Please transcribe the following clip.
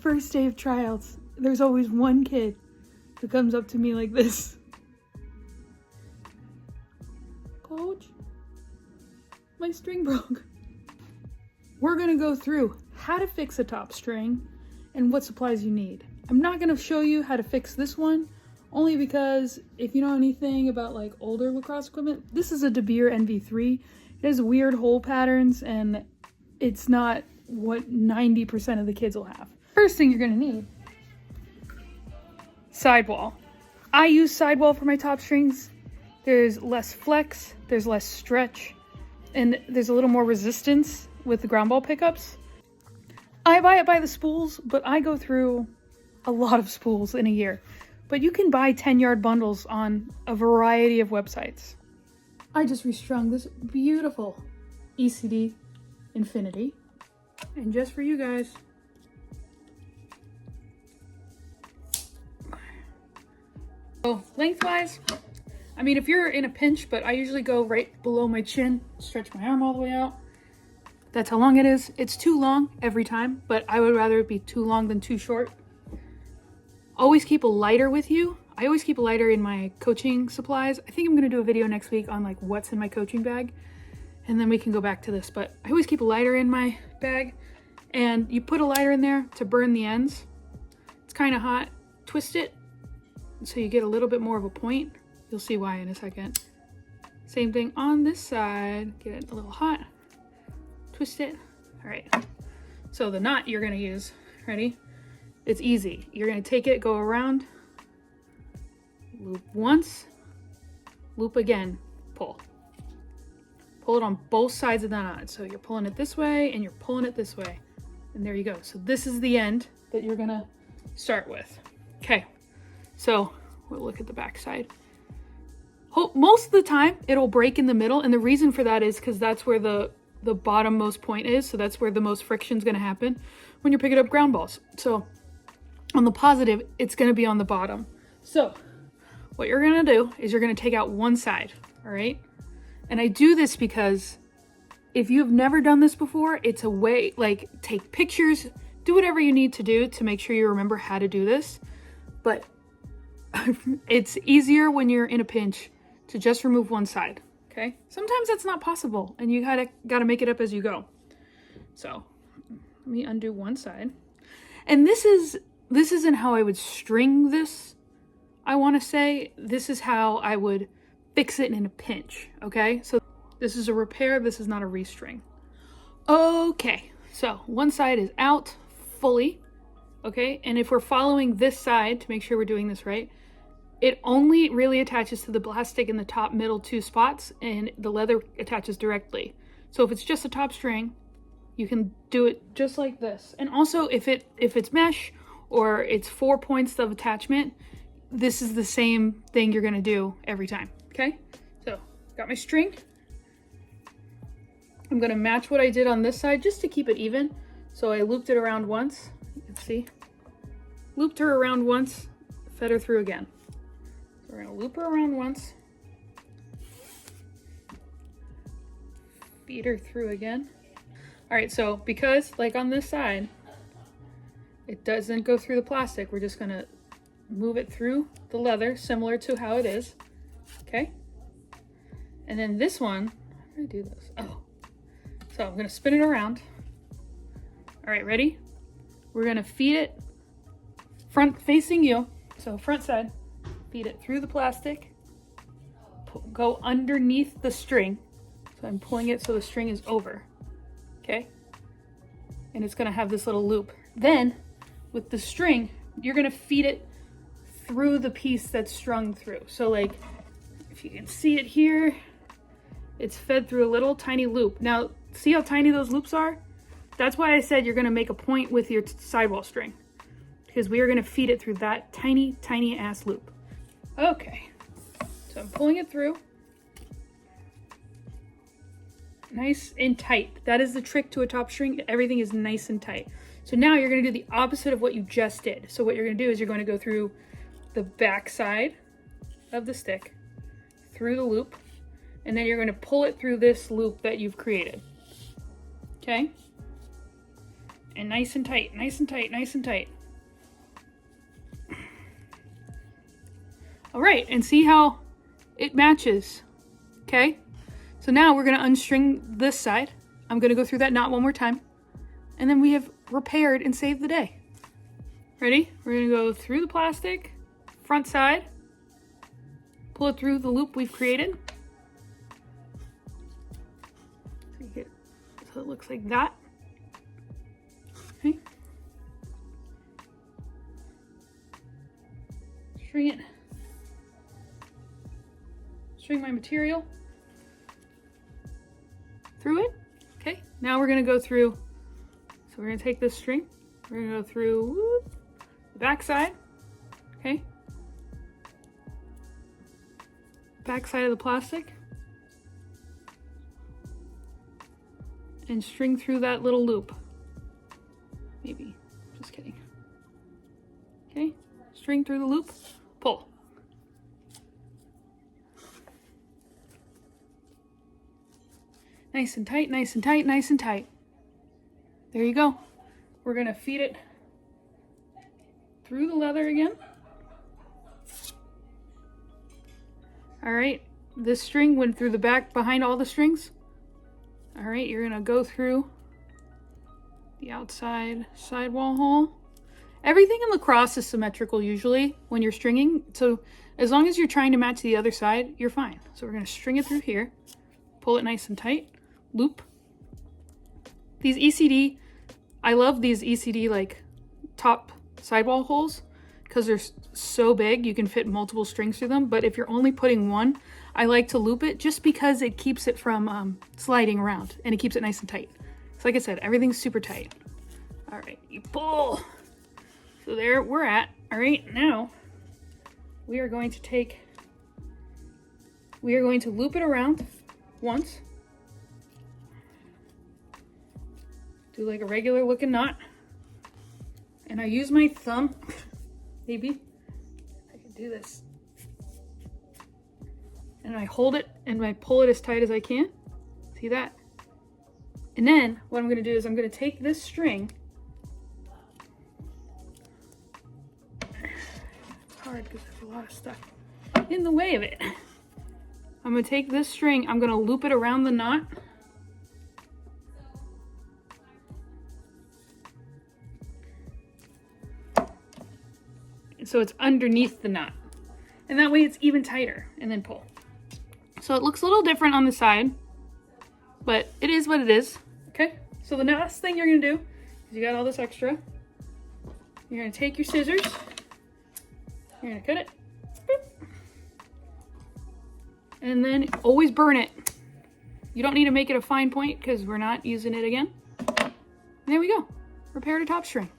first day of tryouts, there's always one kid who comes up to me like this. Coach, my string broke. We're gonna go through how to fix a top string and what supplies you need. I'm not gonna show you how to fix this one, only because if you know anything about like older lacrosse equipment, this is a De Beer NV3. It has weird hole patterns and it's not what 90% of the kids will have. First thing you're gonna need, sidewall. I use sidewall for my top strings. There's less flex, there's less stretch, and there's a little more resistance with the ground ball pickups. I buy it by the spools, but I go through a lot of spools in a year. But you can buy 10-yard bundles on a variety of websites. I just restrung this beautiful ECD Infinity. And just for you guys, so lengthwise, I mean, if you're in a pinch, but I usually go right below my chin, stretch my arm all the way out. That's how long it is. It's too long every time, but I would rather it be too long than too short. Always keep a lighter with you. I always keep a lighter in my coaching supplies. I think I'm gonna do a video next week on like what's in my coaching bag, and then we can go back to this, but I always keep a lighter in my bag, and you put a lighter in there to burn the ends. It's kind of hot. Twist it so you get a little bit more of a point. You'll see why in a second. Same thing on this side. Get it a little hot. Twist it. All right. So the knot you're gonna use, ready? It's easy. You're gonna take it, go around, loop once, loop again, pull. Pull it on both sides of the knot. So you're pulling it this way and you're pulling it this way. And there you go. So this is the end that you're gonna start with. Okay, so we'll look at the back side. Most of the time it'll break in the middle, and the reason for that is because that's where the bottommost point is. So that's where the most friction is gonna happen when you're picking up ground balls. So on the positive, it's gonna be on the bottom. So what you're gonna do is you're gonna take out one side, all right? And I do this because if you've never done this before, it's a way, like, take pictures, do whatever you need to do to make sure you remember how to do this. But it's easier when you're in a pinch to just remove one side, okay? Sometimes that's not possible and you gotta make it up as you go. So let me undo one side. And this isn't how I would string this, I wanna say. This is how I would fix it in a pinch, okay? So this is a repair, this is not a restring. Okay, so one side is out fully, okay? And if we're following this side to make sure we're doing this right, it only really attaches to the plastic in the top middle two spots, and the leather attaches directly. So if it's just a top string, you can do it just like this. And also if it's mesh or it's 4 points of attachment, this is the same thing you're gonna do every time, okay? So got my string. I'm gonna match what I did on this side just to keep it even. So I looped it around once, let's see. Looped her around once, fed her through again. So we're gonna loop her around once. Feed her through again. All right, so because like on this side, it doesn't go through the plastic, we're just gonna move it through the leather, similar to how it is, okay? And then this one, how do I do this? Oh, so I'm gonna spin it around. All right, ready? We're gonna feed it front facing you, so front side, feed it through the plastic, go underneath the string. So I'm pulling it so the string is over, okay? And it's gonna have this little loop. Then with the string, you're gonna feed it through the piece that's strung through. So like, if you can see it here, it's fed through a little tiny loop. Now, see how tiny those loops are? That's why I said you're gonna make a point with your sidewall string, because we are gonna feed it through that tiny, tiny ass loop. Okay, so I'm pulling it through. Nice and tight. That is the trick to a top string. Everything is nice and tight. So now you're gonna do the opposite of what you just did. So what you're gonna do is you're gonna go through the back side of the stick, through the loop, and then you're gonna pull it through this loop that you've created, okay? And nice and tight, nice and tight, nice and tight. All right, and see how it matches, okay? So now we're gonna unstring this side. I'm gonna go through that knot one more time, and then we have repaired and saved the day. Ready? We're gonna go through the plastic, front side, pull it through the loop we've created. So it looks like that. Okay. String it. String my material through it. Okay, now we're gonna go through, so we're gonna take this string, we're gonna go through the back side, okay? Back side of the plastic. And string through that little loop. Maybe, just kidding. Okay, string through the loop, pull. Nice and tight, nice and tight, nice and tight. There you go. We're gonna feed it through the leather again. All right, this string went through the back behind all the strings. All right, you're gonna go through the outside sidewall hole. Everything in lacrosse is symmetrical usually when you're stringing. So as long as you're trying to match the other side, you're fine. So we're gonna string it through here, pull it nice and tight, loop. These ECD, I love these ECD like top sidewall holes because they're so big, you can fit multiple strings through them. But if you're only putting one, I like to loop it just because it keeps it from sliding around and it keeps it nice and tight. So like I said, everything's super tight. All right, you pull. So there we're at. All right, now we are going to loop it around once. Do like a regular looking knot. And I use my thumb, maybe I can do this. And I hold it and I pull it as tight as I can. See that? And then what I'm gonna do is I'm gonna take this string. It's hard because there's a lot of stuff in the way of it. I'm gonna take this string, I'm gonna loop it around the knot. So it's underneath the knot. And that way it's even tighter, and then pull. So it looks a little different on the side, but it is what it is, okay? So the last thing you're gonna do is you got all this extra. You're gonna take your scissors, you're gonna cut it, boop, and then always burn it. You don't need to make it a fine point because we're not using it again. And there we go, repaired a top string.